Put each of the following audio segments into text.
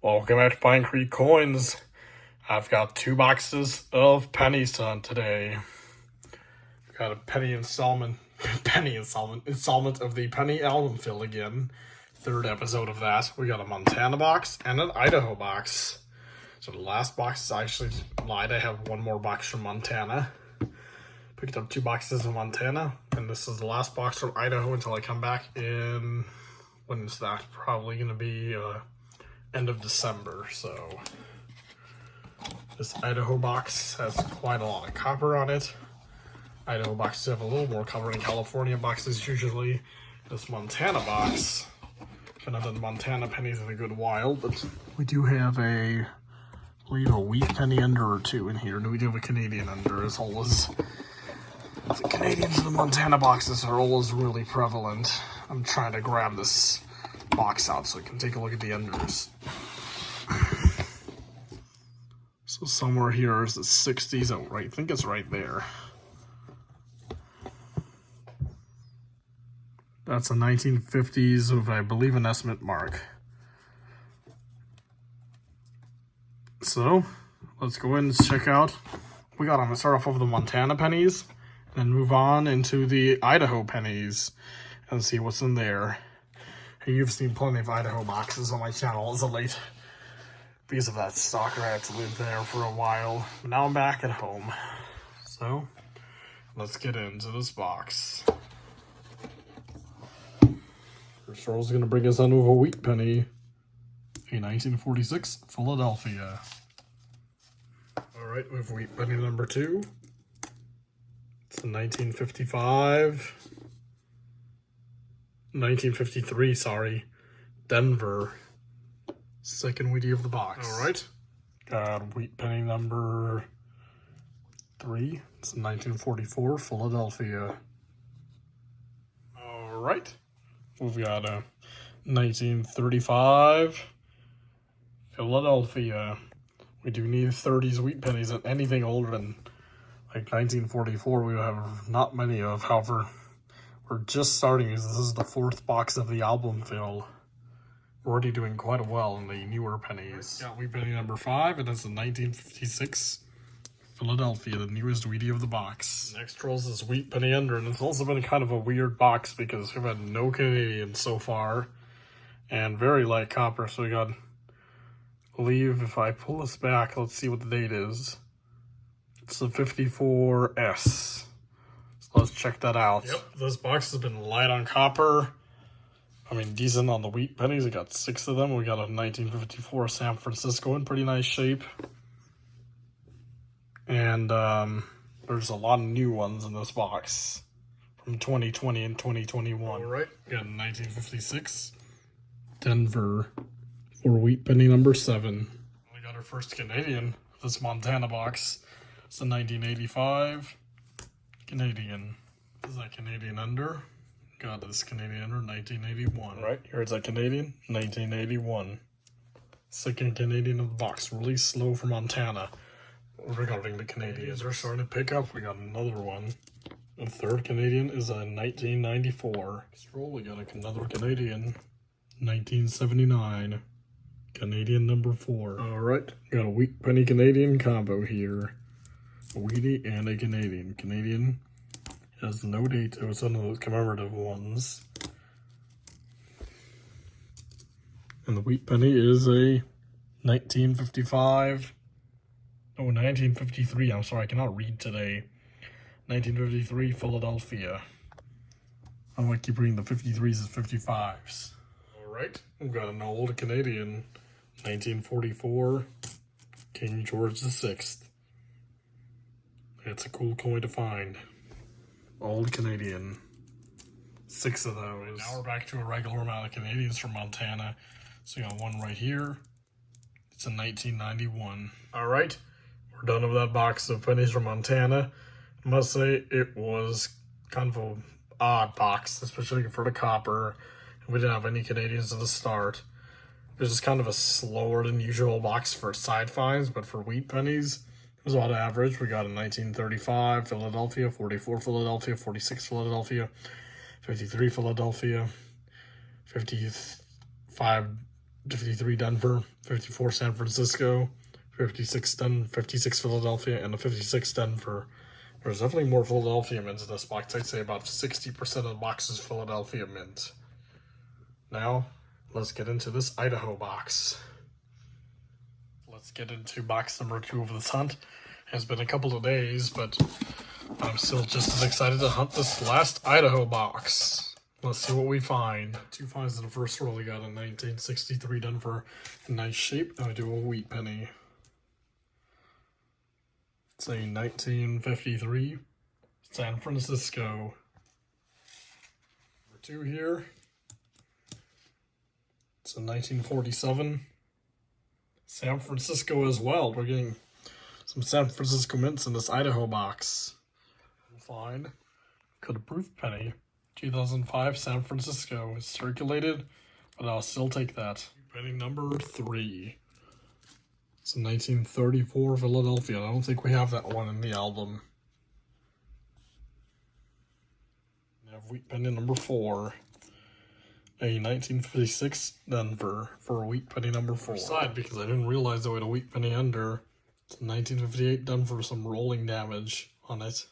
Welcome back to Pine Creek Coins. I've got 2 boxes of pennies done today. Got a installment of the penny album fill again. 3rd episode of that. We got a Montana box and an Idaho box. So the last box is actually lied. I have 1 more box from Montana. Picked up 2 boxes of Montana, and this is the last box from Idaho until I come back in, when is that? Probably going to be end of December. So this Idaho box has quite a lot of copper on it. Idaho boxes have a little more copper than California boxes usually. This Montana box, haven't done Montana pennies in a good while, but we do have I believe a wheat penny under or 2 in here, and we do have a Canadian under, as always. The Canadians in the Montana boxes are always really prevalent. I'm trying to grab this box out so I can take a look at the unders. So somewhere here is the 60s. Oh, right, I think it's right there. That's a 1950s of, I believe, an estimate mark. So let's go in and check out what we got. I'm going to start off with the Montana pennies, and then move on into the Idaho pennies and see what's in there. You've seen plenty of Idaho boxes on my channel as of late because of that stalker. I had to live there for a while, but now I'm back at home. So let's get into this box. First roll is going to bring us onto a wheat penny, a 1946 Philadelphia. All right, we have wheat penny number 2. It's a 1953, sorry, Denver. 2nd Wheatie of the box. All right. Got wheat penny number 3. It's a 1944 Philadelphia. All right. We've got a 1935 Philadelphia. We do need 30s wheat pennies, and anything older than like 1944 we have not many of. However, we're just starting. This is the 4th box of the album fill. We're already doing quite well in the newer pennies. Got wheat penny number 5, and that's the 1956 Philadelphia, the newest Wheatie of the box. Next rolls this wheat penny under, and it's also been kind of a weird box because we've had no Canadians so far, and very light copper. So we got, I believe if I pull this back, let's see what the date is. It's the 54S. So let's check that out. Yep, this box has been light on copper. I mean, decent on the wheat pennies. We got 6 of them. We got a 1954 San Francisco in pretty nice shape. And there's a lot of new ones in this box from 2020 and 2021. All right, we got a 1956 Denver for wheat penny number 7. We got our first Canadian, this Montana box. It's a 1985 Canadian. Is that Canadian under? Got this Canadian under 1981. Right, here's that Canadian, 1981. 2nd Canadian of the box. Really slow for Montana regarding the Canadians. They're starting to pick up. We got another one. The 3rd Canadian is a 1994. Next roll, we got another Canadian, 1979. Canadian number 4. All right, got a wheat penny Canadian combo here. A Wheatie and a Canadian. Canadian has no date, so it's one of those commemorative ones. And the wheat penny is a 1953, I'm sorry, I cannot read today. 1953 Philadelphia. I want to keep reading the 53s as 55s. All right, we've got an old Canadian, 1944 King George VI. It's a cool coin to find. Old Canadian. 6 of those. And now we're back to a regular amount of Canadians from Montana. So we got one right here. It's a 1991. All right, we're done with that box of pennies from Montana. I must say it was kind of an odd box, especially for the copper. And we didn't have any Canadians at the start. It was just kind of a slower than usual box for side finds, but for wheat pennies, it was about average. We got a 1935 Philadelphia, 44 Philadelphia, 46 Philadelphia, 53 Philadelphia, 55 53 Denver, 54 San Francisco, 56 Philadelphia, and a 56 Denver. There's definitely more Philadelphia mints in this box. I'd say about 60% of the box is Philadelphia mint. Now, let's get into this Idaho box. Let's get into box number 2 of this hunt. It's been a couple of days, but I'm still just as excited to hunt this last Idaho box. Let's see what we find. 2 finds in the first roll. We got a 1963 Denver in nice shape. And I do a wheat penny. It's a 1953 San Francisco. Number 2 here. It's a 1947 San Francisco as well. We're getting some San Francisco mints in this Idaho box. Fine. Could have proof penny. 2005 San Francisco. It's circulated, but I'll still take that. Penny number 3. It's a 1934 Philadelphia. I don't think we have that one in the album. We have wheat penny number 4. A 1956 Denver for wheat penny number 4. Side because I didn't realize that we had a wheat penny under. It's a 1958 Denver, some rolling damage on it.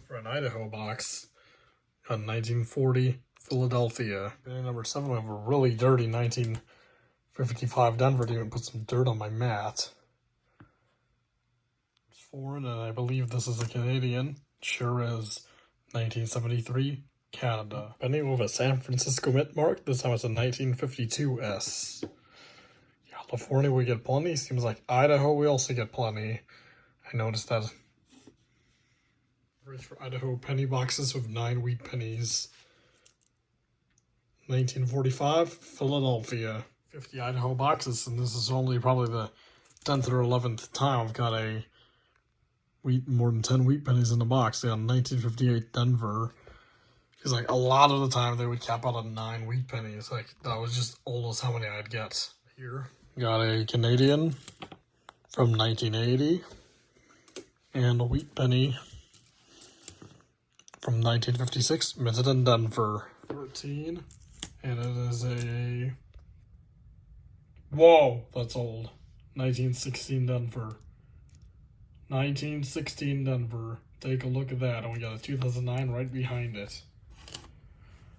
For an Idaho box, a 1940 Philadelphia. Penny number 7, we have a really dirty 1955 Denver to even put some dirt on my mat. It's foreign, and I believe this is a Canadian. Sure is. 1973 Canada. Penny with a San Francisco mint mark. This time it's a 1952 S. California we get plenty. Seems like Idaho we also get plenty. I noticed that. For Idaho penny boxes with 9 wheat pennies. 1945 Philadelphia. 50 Idaho boxes, and this is only probably the 10th or 11th time I've got a more than 10 wheat pennies in the box. They got 1958 Denver. Because like a lot of the time they would cap out on 9 wheat pennies. Like that was just almost how many I'd get. Here got a Canadian from 1980 and a wheat penny from 1956, minted in Denver. 13, and it is a, whoa, that's old. 1916 Denver. 1916 Denver. Take a look at that, and we got a 2009 right behind it.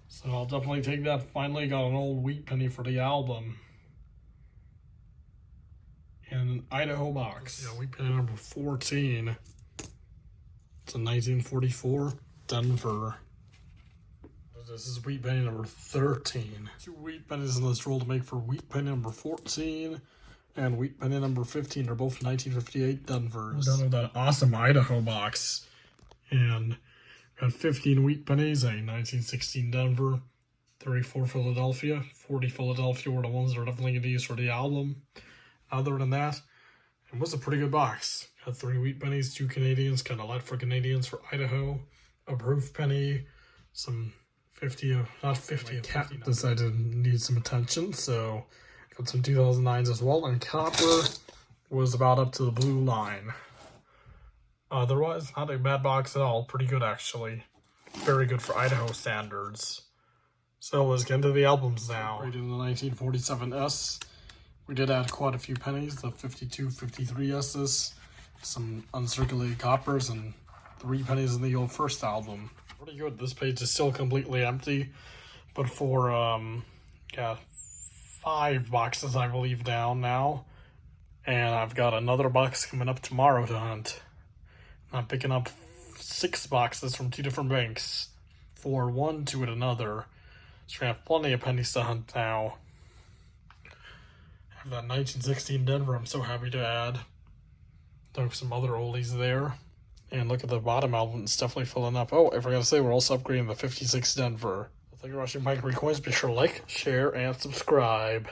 So I'll definitely take that. Finally got an old wheat penny for the album. And an Idaho box. Yeah, wheat penny number 14. It's a 1944 Denver. This is wheat penny number 13. 2 wheat pennies in this roll to make for wheat penny number 14 and wheat penny number 15. They're both 1958 Denvers. We're done with that awesome Idaho box. And got 15 wheat pennies, a 1916 Denver, 34 Philadelphia, 40 Philadelphia were the ones that are definitely going to use for the album. Other than that, it was a pretty good box. Got 3 wheat pennies, 2 Canadians, kind of light for Canadians for Idaho. A proof penny, some 50, not 50, like cat decided to need some attention, so got some 2009s as well, and copper was about up to the blue line. Otherwise, not a bad box at all, pretty good actually. Very good for Idaho standards. So let's get into the albums now. Right in the 1947 S, we did add quite a few pennies, the 52, 53 S's, some uncirculated coppers, and 3 pennies in the old first album. Pretty good. This page is still completely empty, but for yeah, 5 boxes I believe down now, and I've got another box coming up tomorrow to hunt. I'm picking up 6 boxes from 2 different banks, for 1, 2 at another. So we have plenty of pennies to hunt now. I have that 1916 Denver I'm so happy to add. There's some other oldies there. And look at the bottom album, it's definitely filling up. Oh, I forgot to say, we're also upgrading the 56 Denver. Thank you for watching Mike Recoins. Be sure to like, share, and subscribe.